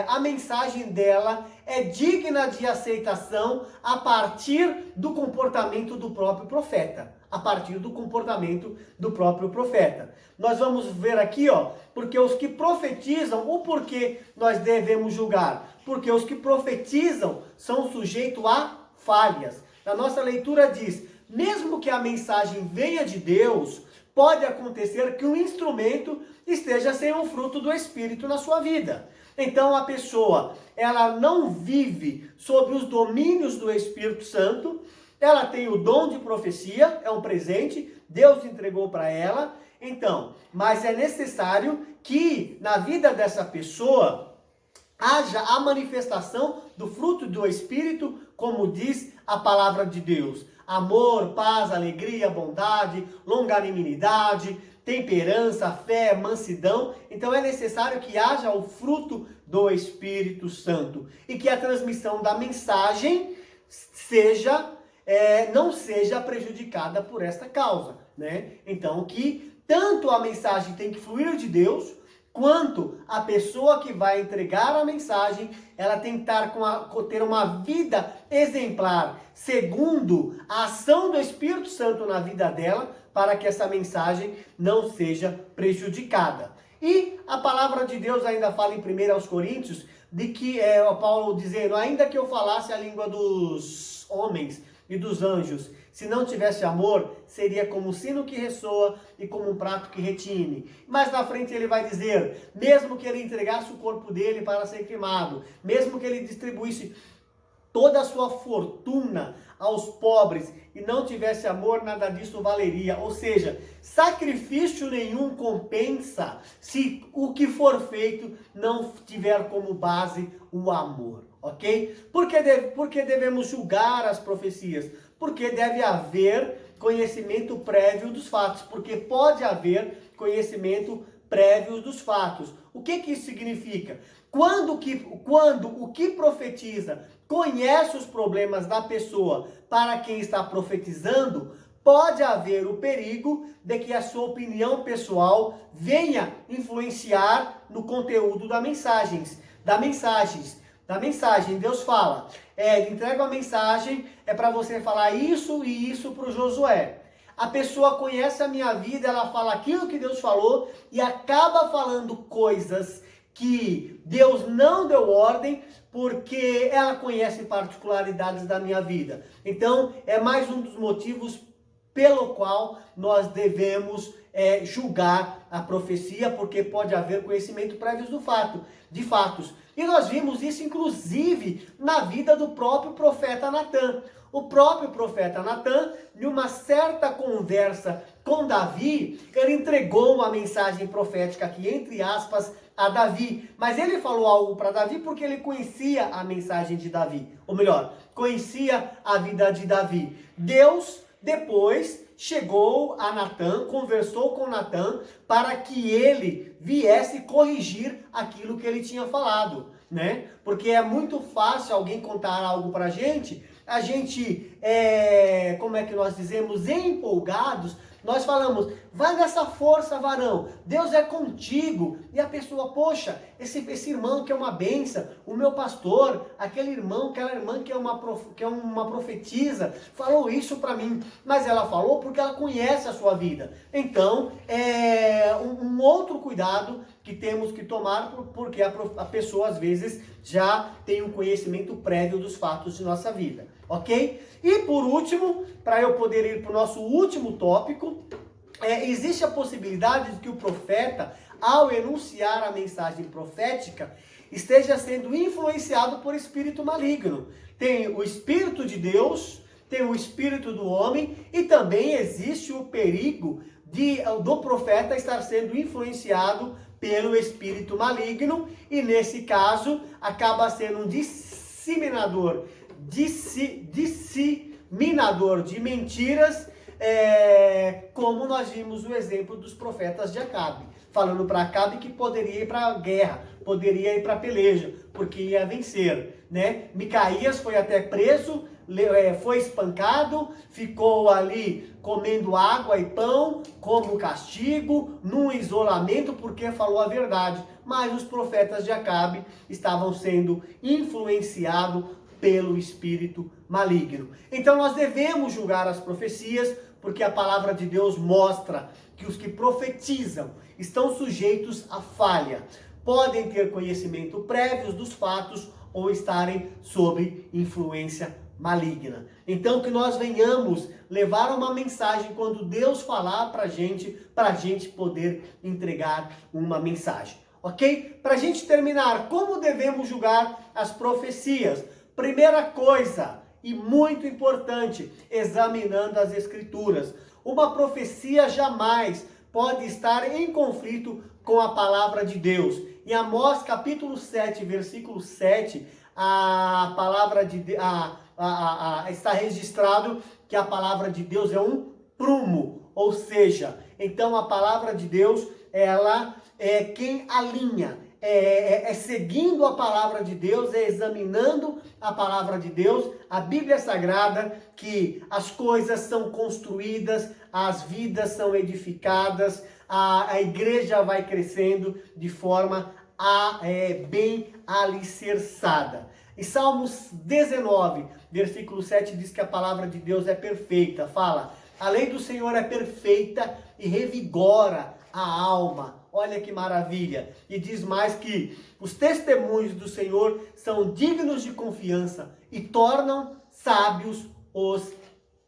Speaker 1: a mensagem dela é digna de aceitação a partir do comportamento do próprio profeta. A partir do comportamento do próprio profeta. Nós vamos ver aqui, porque os que profetizam, o porquê nós devemos julgar? Porque os que profetizam são sujeitos a falhas. A nossa leitura diz: mesmo que a mensagem venha de Deus, pode acontecer que o instrumento esteja sem o fruto do Espírito na sua vida. Então a pessoa, ela não vive sob os domínios do Espírito Santo. Ela tem o dom de profecia, é um presente, Deus entregou para ela. Então, mas é necessário que na vida dessa pessoa haja a manifestação do fruto do Espírito, como diz a palavra de Deus: amor, paz, alegria, bondade, longanimidade, temperança, fé, mansidão. Então é necessário que haja o fruto do Espírito Santo e que a transmissão da mensagem não seja prejudicada por esta causa, né? Então que tanto a mensagem tem que fluir de Deus, quanto a pessoa que vai entregar a mensagem, ela tem que ter uma vida exemplar, segundo a ação do Espírito Santo na vida dela, para que essa mensagem não seja prejudicada. E a palavra de Deus ainda fala em 1 Coríntios, de que Paulo dizendo: ainda que eu falasse a língua dos homens e dos anjos, se não tivesse amor, seria como um sino que ressoa e como um prato que retine. Mas na frente ele vai dizer: mesmo que ele entregasse o corpo dele para ser queimado, mesmo que ele distribuísse toda a sua fortuna aos pobres e não tivesse amor, nada disso valeria. Ou seja, sacrifício nenhum compensa se o que for feito não tiver como base o amor, ok? Por que devemos julgar as profecias? Porque deve haver conhecimento prévio dos fatos, porque pode haver conhecimento prévio dos fatos. O que isso significa? Quando o que profetiza conhece os problemas da pessoa para quem está profetizando, pode haver o perigo de que a sua opinião pessoal venha influenciar no conteúdo da mensagem. Deus fala, entrega uma mensagem, é para você falar isso e isso para o Josué. A pessoa conhece a minha vida, ela fala aquilo que Deus falou e acaba falando coisas que Deus não deu ordem, porque ela conhece particularidades da minha vida. Então, é mais um dos motivos pelo qual nós devemos julgar a profecia, porque pode haver conhecimento prévio de fatos. E nós vimos isso, inclusive, na vida do próprio profeta Natã. O próprio profeta Natã, em uma certa conversa com Davi, ele entregou uma mensagem profética aqui, entre aspas, a Davi. Mas ele falou algo para Davi porque ele conhecia a mensagem de Davi. Ou melhor, conhecia a vida de Davi. Deus, depois, chegou a Natã, conversou com Natã para que ele viesse corrigir aquilo que ele tinha falado, né? Porque é muito fácil alguém contar algo para a gente, como é que nós dizemos, empolgados, nós falamos, vai nessa força, varão, Deus é contigo. E a pessoa, poxa, esse irmão que é uma bênção, o meu pastor, aquele irmão, aquela irmã que é uma profetisa, falou isso para mim. Mas ela falou porque ela conhece a sua vida. Então, um outro cuidado que temos que tomar, porque a pessoa às vezes já tem um conhecimento prévio dos fatos de nossa vida, ok? E por último, para eu poder ir para o nosso último tópico, existe a possibilidade de que o profeta, ao enunciar a mensagem profética, esteja sendo influenciado por espírito maligno. Tem o espírito de Deus, tem o espírito do homem, e também existe o perigo do profeta estar sendo influenciado pelo espírito maligno, e nesse caso acaba sendo um disseminador de mentiras, como nós vimos o exemplo dos profetas de Acabe, falando para Acabe que poderia ir para a guerra, poderia ir para a peleja, porque ia vencer, né? Micaías foi até preso, foi espancado, ficou ali comendo água e pão como castigo, num isolamento, porque falou a verdade. Mas os profetas de Acabe estavam sendo influenciados pelo espírito maligno. Então nós devemos julgar as profecias, porque a palavra de Deus mostra que os que profetizam estão sujeitos à falha. Podem ter conhecimento prévio dos fatos ou estarem sob influência maligna. Então que nós venhamos levar uma mensagem quando Deus falar para a gente poder entregar uma mensagem. Ok? Para a gente terminar, como devemos julgar as profecias? Primeira coisa, e muito importante, examinando as escrituras. Uma profecia jamais pode estar em conflito com a palavra de Deus. Em Amós capítulo 7, versículo 7, a palavra de está registrado que a palavra de Deus é um prumo, ou seja, então a palavra de Deus, ela é quem alinha, seguindo a palavra de Deus, examinando a palavra de Deus, a Bíblia Sagrada, que as coisas são construídas, as vidas são edificadas, a igreja vai crescendo de forma bem alicerçada. Em Salmos 19, versículo 7, diz que a palavra de Deus é perfeita. Fala, a lei do Senhor é perfeita e revigora a alma. Olha que maravilha. E diz mais que os testemunhos do Senhor são dignos de confiança e tornam sábios os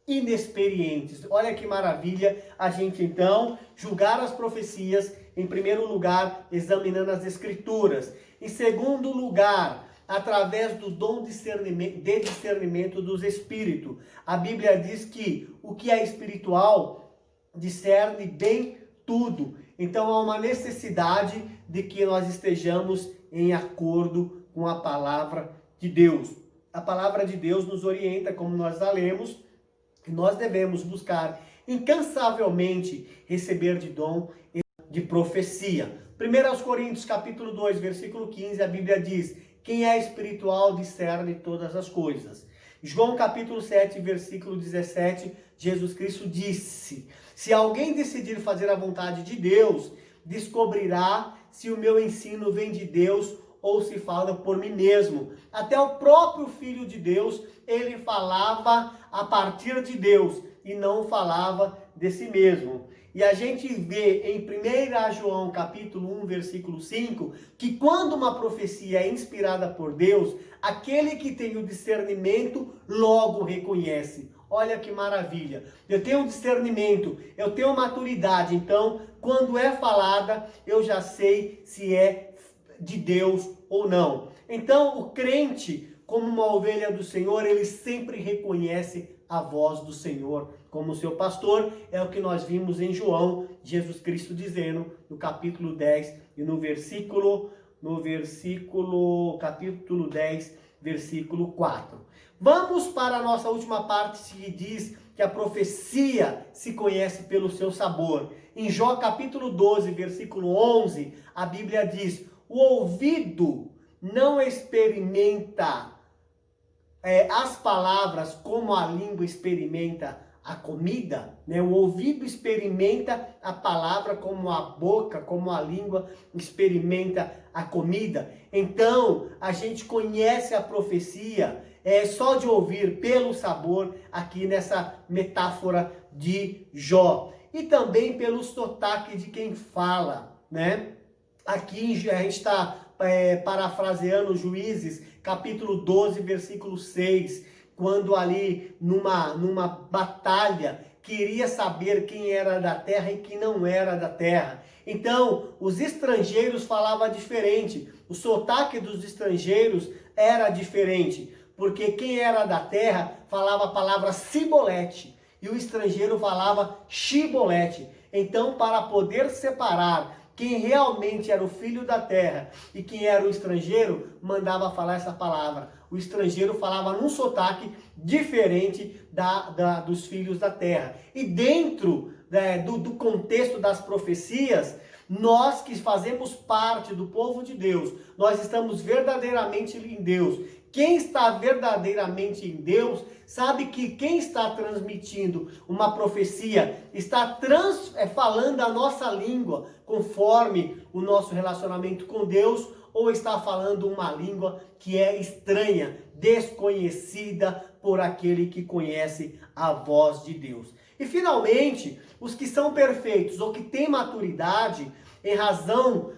Speaker 1: inexperientes. Olha que maravilha a gente então julgar as profecias, em primeiro lugar, examinando as escrituras. Em segundo lugar, através do dom de discernimento dos espíritos. A Bíblia diz que o que é espiritual discerne bem tudo. Então há uma necessidade de que nós estejamos em acordo com a palavra de Deus. A palavra de Deus nos orienta, como nós já lemos, que nós devemos buscar incansavelmente receber de dom de profecia. 1 Coríntios capítulo 2, versículo 15, a Bíblia diz: quem é espiritual discerne todas as coisas. João capítulo 7, versículo 17, Jesus Cristo disse: se alguém decidir fazer a vontade de Deus, descobrirá se o meu ensino vem de Deus ou se fala por mim mesmo. Até o próprio Filho de Deus, ele falava a partir de Deus e não falava de si mesmo. E a gente vê em 1 João capítulo 1, versículo 5, que quando uma profecia é inspirada por Deus, aquele que tem o discernimento logo reconhece. Olha que maravilha. Eu tenho um discernimento, eu tenho maturidade, então quando é falada, eu já sei se é de Deus ou não. Então o crente, como uma ovelha do Senhor, ele sempre reconhece a voz do Senhor como seu pastor. É o que nós vimos em João, Jesus Cristo dizendo no capítulo 10 e capítulo 10, versículo 4. Vamos para a nossa última parte, que diz que a profecia se conhece pelo seu sabor. Em Jó capítulo 12, versículo 11, a Bíblia diz: o ouvido não experimenta as palavras como a língua experimenta a comida, né? O ouvido experimenta a palavra como a boca, como a língua experimenta a comida. Então, a gente conhece a profecia só de ouvir pelo sabor, aqui nessa metáfora de Jó. E também pelo sotaque de quem fala, né? Aqui a gente está parafraseando Juízes, capítulo 12, versículo 6, quando ali numa batalha queria saber quem era da terra e quem não era da terra. Então, os estrangeiros falavam diferente, o sotaque dos estrangeiros era diferente, porque quem era da terra falava a palavra cibolete e o estrangeiro falava chibolete. Então, para poder separar quem realmente era o filho da terra e quem era o estrangeiro, mandava falar essa palavra. O estrangeiro falava num sotaque diferente dos filhos da terra. E dentro do contexto das profecias, nós que fazemos parte do povo de Deus, nós estamos verdadeiramente em Deus. Quem está verdadeiramente em Deus sabe que quem está transmitindo uma profecia está falando a nossa língua conforme o nosso relacionamento com Deus, ou está falando uma língua que é estranha, desconhecida por aquele que conhece a voz de Deus. E finalmente, os que são perfeitos ou que têm maturidade, em razão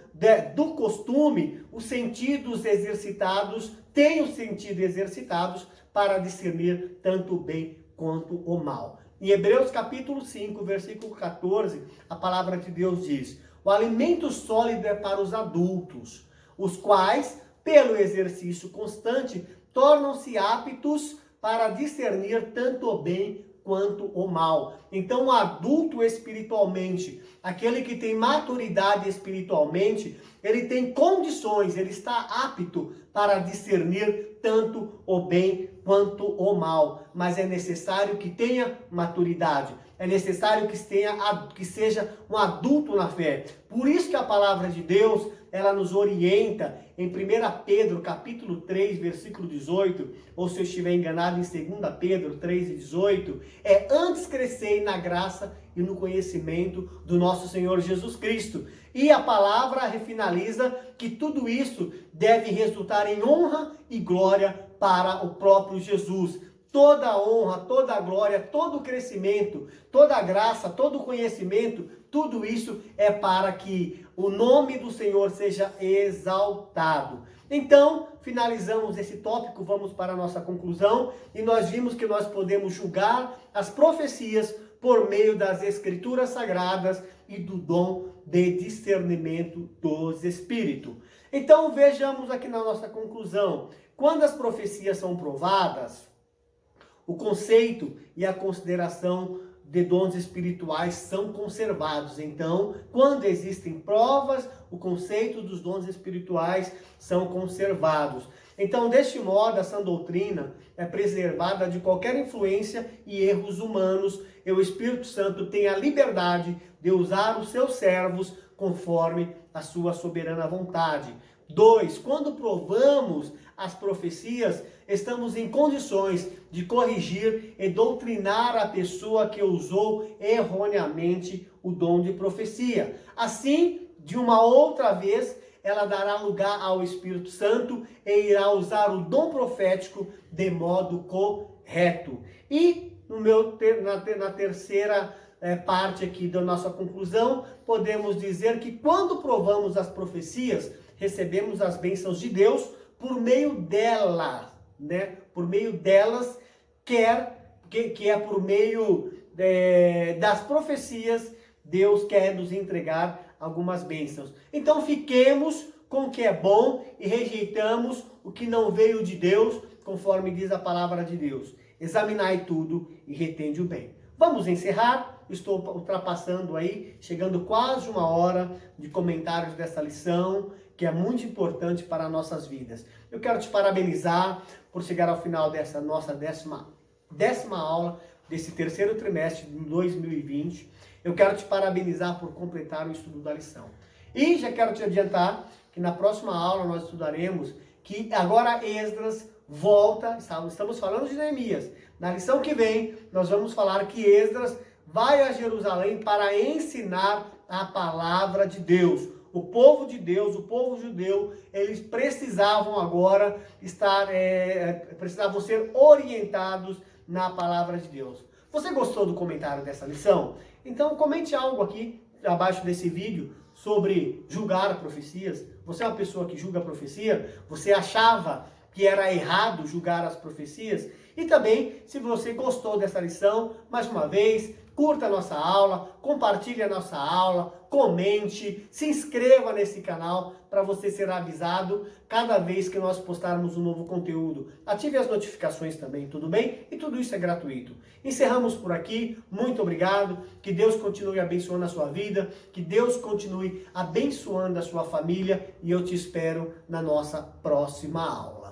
Speaker 1: do costume, os sentidos exercitados têm o sentido exercitados para discernir tanto o bem quanto o mal. Em Hebreus capítulo 5, versículo 14, a palavra de Deus diz: o alimento sólido é para os adultos, os quais, pelo exercício constante, tornam-se aptos para discernir tanto o bem quanto o mal. Então, o adulto espiritualmente, aquele que tem maturidade espiritualmente, ele tem condições, ele está apto para discernir tanto o bem quanto o mal. Mas é necessário que tenha maturidade. É necessário que seja um adulto na fé. Por isso que a palavra de Deus, ela nos orienta em 1 Pedro, capítulo 3, versículo 18, ou se eu estiver enganado, em 2 Pedro 3 e 18, antes crescei na graça e no conhecimento do nosso Senhor Jesus Cristo. E a palavra finaliza que tudo isso deve resultar em honra e glória para o próprio Jesus. Toda a honra, toda a glória, todo o crescimento, toda a graça, todo o conhecimento, tudo isso é para que o nome do Senhor seja exaltado. Então, finalizamos esse tópico, vamos para a nossa conclusão, e nós vimos que nós podemos julgar as profecias por meio das Escrituras Sagradas e do dom de discernimento dos Espíritos. Então, vejamos aqui na nossa conclusão. Quando as profecias são provadas, o conceito e a consideração de dons espirituais são conservados. Então, quando existem provas, o conceito dos dons espirituais são conservados. Então, deste modo, essa doutrina é preservada de qualquer influência e erros humanos, e o Espírito Santo tem a liberdade de usar os seus servos conforme a sua soberana vontade. 2. Quando provamos as profecias, estamos em condições de corrigir e doutrinar a pessoa que usou erroneamente o dom de profecia. Assim, de uma outra vez, ela dará lugar ao Espírito Santo e irá usar o dom profético de modo correto. E na terceira parte aqui da nossa conclusão, podemos dizer que quando provamos as profecias, recebemos as bênçãos de Deus por meio delas, né? Por meio delas, que é por meio das profecias, Deus quer nos entregar algumas bênçãos. Então fiquemos com o que é bom e rejeitamos o que não veio de Deus, conforme diz a palavra de Deus. Examinai tudo e retende o bem. Vamos encerrar. Estou ultrapassando aí, chegando quase 1 hora de comentários dessa lição, que é muito importante para nossas vidas. Eu quero te parabenizar por chegar ao final dessa nossa décima aula, desse terceiro trimestre de 2020. Eu quero te parabenizar por completar o estudo da lição. E já quero te adiantar que na próxima aula nós estudaremos que agora Esdras volta, estamos falando de Neemias. Na lição que vem, nós vamos falar que Esdras vai a Jerusalém para ensinar a palavra de Deus. O povo de Deus, o povo judeu, eles precisavam agora precisavam ser orientados na palavra de Deus. Você gostou do comentário dessa lição? Então comente algo aqui abaixo desse vídeo sobre julgar profecias. Você é uma pessoa que julga a profecia? Você achava que era errado julgar as profecias? E também, se você gostou dessa lição, mais uma vez, curta a nossa aula, compartilhe a nossa aula, comente, se inscreva nesse canal para você ser avisado cada vez que nós postarmos um novo conteúdo. Ative as notificações também, tudo bem? E tudo isso é gratuito. Encerramos por aqui, muito obrigado, que Deus continue abençoando a sua vida, que Deus continue abençoando a sua família e eu te espero na nossa próxima aula.